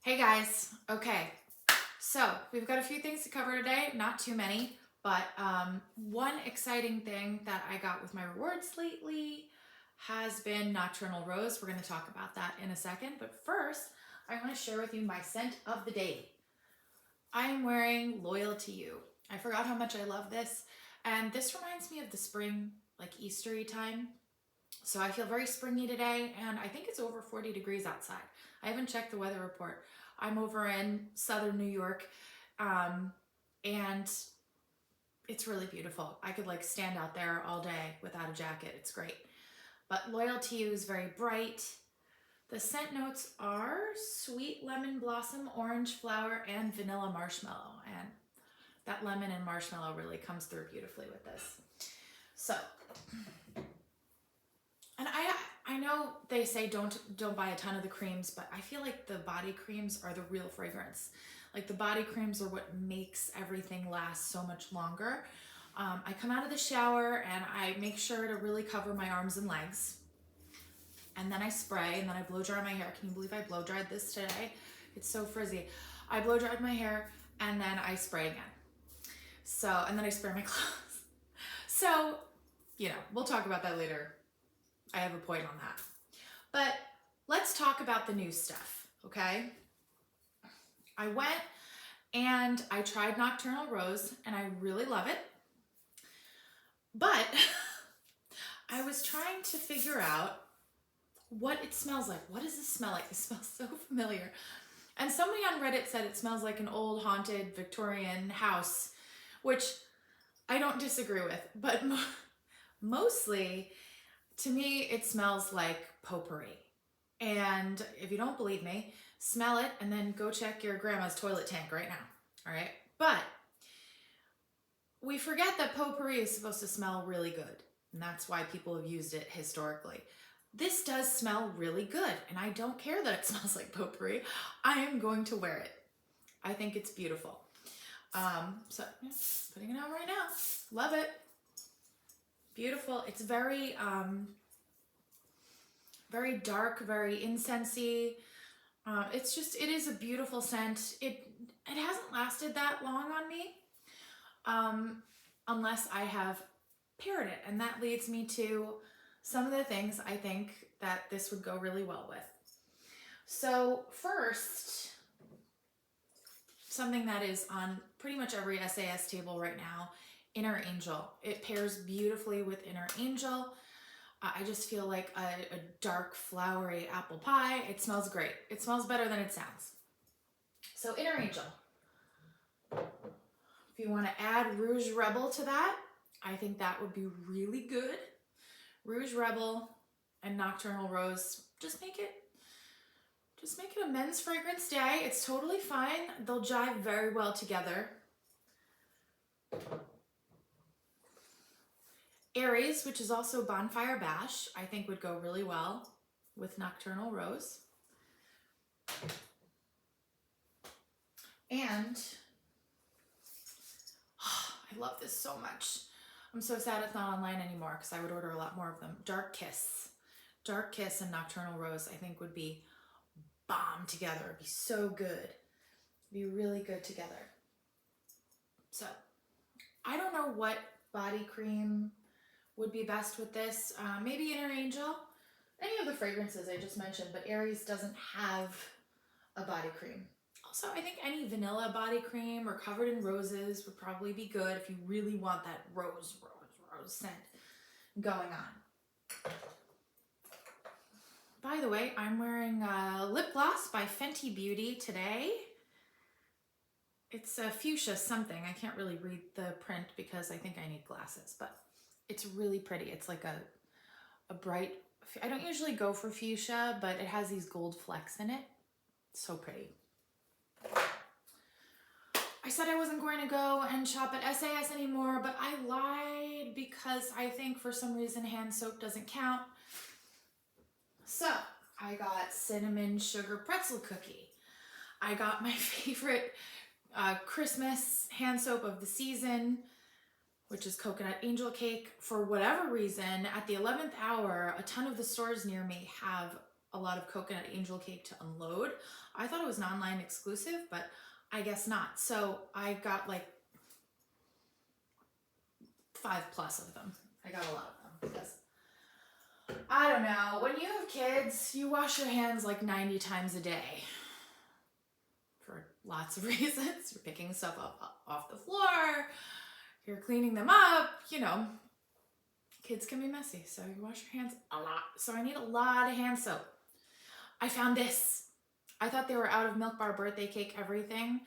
Hey guys, okay, so we've got a few things to cover today, not too many, but one exciting thing that I got with my rewards lately has been Nocturnal Rose. We're going to talk about that in a second, but first I want to share with you my scent of the day. I am wearing Loyal to You. I forgot how much I love this, and this reminds me of the spring, like Eastery time. So I feel very springy today, and I think it's over 40 degrees outside. I haven't checked the weather report. I'm over in southern New York, and it's really beautiful. I could like stand out there all day without a jacket. It's great. But Loyal to You is very bright. The scent notes are sweet lemon blossom, orange flower, and vanilla marshmallow. And that lemon and marshmallow really comes through beautifully with this. So, and I know they say don't buy a ton of the creams, but I feel like the body creams are the real fragrance. Like the body creams are what makes everything last so much longer. I come out of the shower and I make sure to really cover my arms and legs. And then I spray and then I blow dry my hair. Can you believe I blow dried this today? It's so frizzy. I blow dried my hair and then I spray again. So, and then I spray my clothes. So, you know, we'll talk about that later. I have a point on that. But let's talk about the new stuff, okay? I went and I tried Nocturnal Rose and I really love it. But I was trying to figure out what it smells like. What does this smell like? It smells so familiar. And somebody on Reddit said it smells like an old haunted Victorian house, which I don't disagree with, but mostly to me, it smells like potpourri. And if you don't believe me, smell it and then go check your grandma's toilet tank right now. All right. But we forget that potpourri is supposed to smell really good. And that's why people have used it historically. This does smell really good. And I don't care that it smells like potpourri. I am going to wear it. I think it's beautiful. So yeah, putting it on right now. Love it. Beautiful. It's very, very dark, very incensey. It is a beautiful scent. It hasn't lasted that long on me, unless I have paired it. And that leads me to some of the things I think that this would go really well with. So first, something that is on pretty much every SAS table right now, Inner Angel. It pairs beautifully with Inner Angel. I just feel like a dark, flowery apple pie. It smells great. It smells better than it sounds. So Inner Angel. If you want to add Rouge Rebel to that, I think that would be really good. Rouge Rebel and Nocturnal Rose. Just make it a men's fragrance day. It's totally fine. They'll jive very well together. Aries, which is also Bonfire Bash, I think would go really well with Nocturnal Rose. And I love this so much. I'm so sad it's not online anymore because I would order a lot more of them. Dark Kiss. Dark Kiss and Nocturnal Rose I think would be bomb together. It'd be so good. It'd be really good together. So, I don't know what body cream would be best with this. Maybe Inner Angel. Any of the fragrances I just mentioned, but Aries doesn't have a body cream. Also, I think any vanilla body cream or covered in roses would probably be good if you really want that rose scent going on. By the way, I'm wearing a lip gloss by Fenty Beauty today. It's a fuchsia something. I can't really read the print because I think I need glasses, but it's really pretty. It's like a bright, I don't usually go for fuchsia, but it has these gold flecks in it. It's so pretty. I said I wasn't going to go and shop at SAS anymore, but I lied because I think for some reason hand soap doesn't count. So I got cinnamon sugar pretzel cookie. I got my favorite Christmas hand soap of the season, which is coconut angel cake. For whatever reason, at the 11th hour, a ton of the stores near me have a lot of coconut angel cake to unload. I thought it was an online exclusive, but I guess not. So I got like 5+ of them. I got a lot of them because I don't know. When you have kids, you wash your hands like 90 times a day for lots of reasons. You're picking stuff up off the floor. You're cleaning them up. You know, kids can be messy, so you wash your hands a lot. So I need a lot of hand soap. I found this. I thought they were out of Milk Bar birthday cake everything.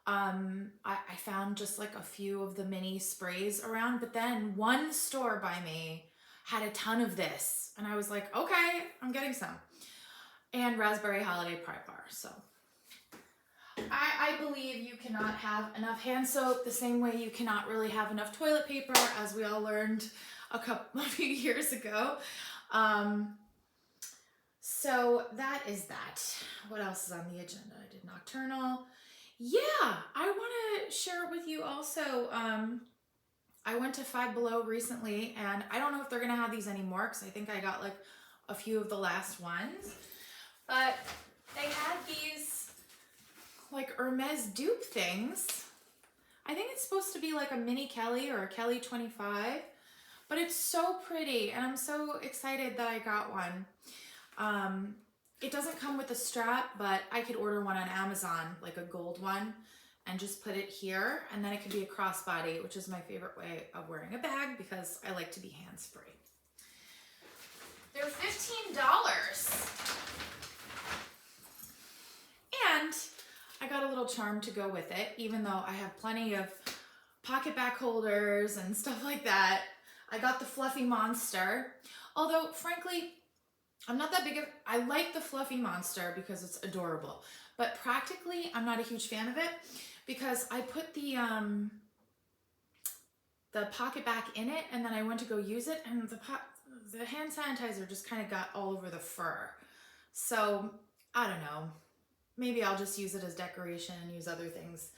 I found just like a few of the mini sprays around, but then one store by me had a ton of this, and I was like, okay, I'm getting some. And Raspberry Holiday Pride Bar. So I believe you cannot have enough hand soap the same way you cannot really have enough toilet paper, as we all learned a few years ago. So that is that. What else is on the agenda? I did Nocturnal. Yeah, I want to share it with you also. I went to Five Below recently, and I don't know if they're going to have these anymore because I think I got like a few of the last ones. But they had these like Hermes dupe things. I think it's supposed to be like a mini Kelly or a Kelly 25, but it's so pretty, and I'm so excited that I got one. It doesn't come with a strap, but I could order one on Amazon, like a gold one, and just put it here, and then it could be a crossbody, which is my favorite way of wearing a bag because I like to be hands-free. They're $15. And I got a little charm to go with it, even though I have plenty of pocket back holders and stuff like that. I got the Fluffy Monster, although frankly, I'm not that big of, I like the Fluffy Monster because it's adorable, but practically I'm not a huge fan of it because I put the pocket back in it, and then I went to go use it, and the hand sanitizer just kind of got all over the fur. So I don't know, maybe I'll just use it as decoration and use other things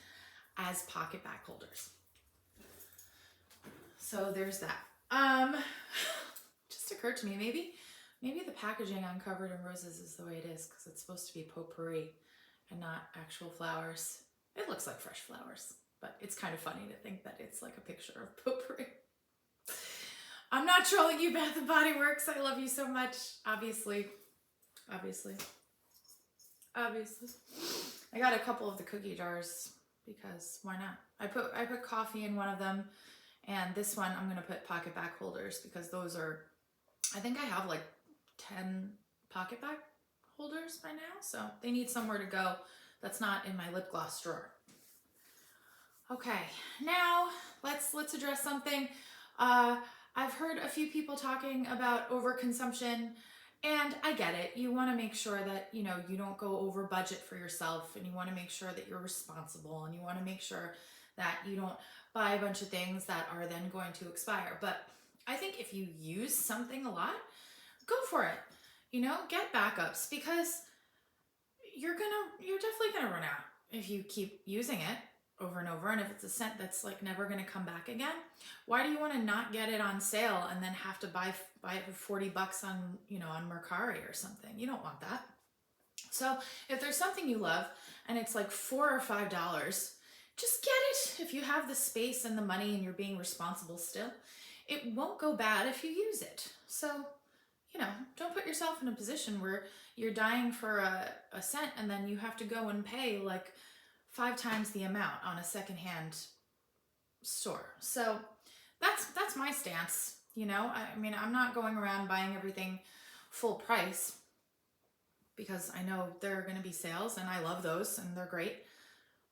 as pocket back holders. So there's that. Just occurred to me, maybe the packaging on Covered in Roses is the way it is because it's supposed to be potpourri and not actual flowers. It looks like fresh flowers, but it's kind of funny to think that it's like a picture of potpourri. I'm not trolling you, Bath & Body Works. I love you so much. Obviously. I got a couple of the cookie jars because why not? I put coffee in one of them, and this one I'm going to put pocket back holders because those are, I think I have like 10 pocket back holders by now, so they need somewhere to go that's not in my lip gloss drawer. Okay, now let's address something. I've heard a few people talking about overconsumption, and I get it. You want to make sure that, you know, you don't go over budget for yourself, and you want to make sure that you're responsible, and you want to make sure that you don't buy a bunch of things that are then going to expire. But I think if you use something a lot, go for it. You know, get backups, because you're definitely gonna run out if you keep using it over and over. And if it's a scent that's like never gonna come back again, why do you want to not get it on sale and then have to buy it for $40 on, you know, on Mercari or something? You don't want that. So if there's something you love and it's like $4 or $5, just get it. If you have the space and the money and you're being responsible still, it won't go bad if you use it. So, you know, don't put yourself in a position where you're dying for a scent and then you have to go and pay like 5 times the amount on a secondhand store. So that's my stance. You know, I mean, I'm not going around buying everything full price because I know there are going to be sales, and I love those and they're great.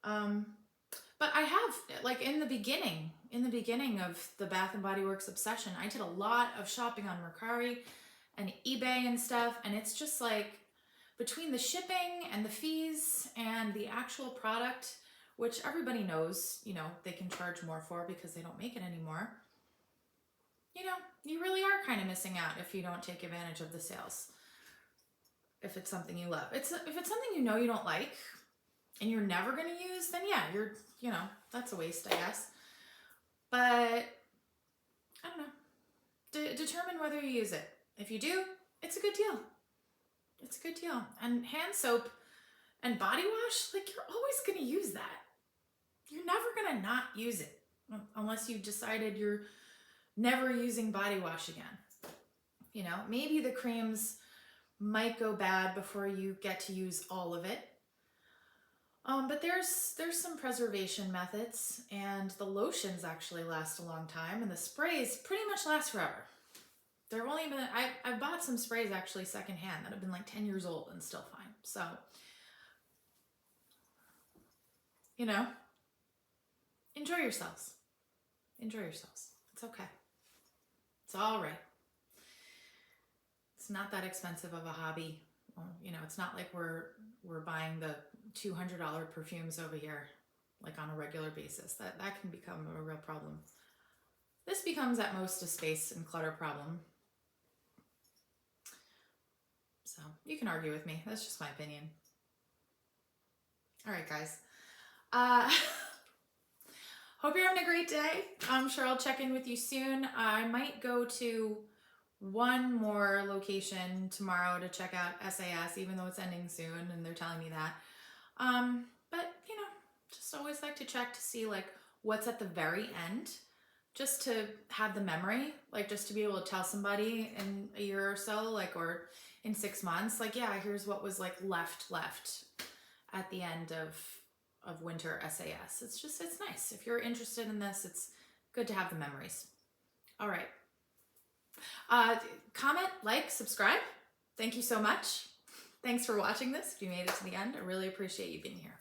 But I have, like, in the beginning of the Bath & Body Works obsession, I did a lot of shopping on Mercari and eBay and stuff, and it's just like, between the shipping and the fees and the actual product, which everybody knows, you know, they can charge more for because they don't make it anymore, you know, you really are kind of missing out if you don't take advantage of the sales. If it's something you love. If it's something you know you don't like and you're never going to use, then yeah, you know, that's a waste, I guess. But I don't know. Determine whether you use it. If you do, it's a good deal. It's a good deal. And hand soap and body wash, like you're always going to use that. You're never going to not use it unless you decided you're never using body wash again. You know, maybe the creams might go bad before you get to use all of it. But there's some preservation methods, and the lotions actually last a long time, and the sprays pretty much last forever. There have only been, I've bought some sprays actually secondhand that have been like 10 years old and still fine. So, you know, enjoy yourselves. Enjoy yourselves. It's okay. It's all right. It's not that expensive of a hobby. Well, you know, it's not like we're buying the $200 perfumes over here, like on a regular basis. That can become a real problem. This becomes at most a space and clutter problem. So you can argue with me. That's just my opinion. All right, guys. Hope you're having a great day. I'm sure I'll check in with you soon. I might go to one more location tomorrow to check out SAS, even though it's ending soon and they're telling me that. But you know, just always like to check to see like what's at the very end, just to have the memory, like just to be able to tell somebody in a year or so, like, or in 6 months, like, yeah, here's what was like left at the end of winter SAS. It's just, it's nice. If you're interested in this, it's good to have the memories. All right. Comment, like, subscribe. Thank you so much. Thanks for watching this. If you made it to the end, I really appreciate you being here.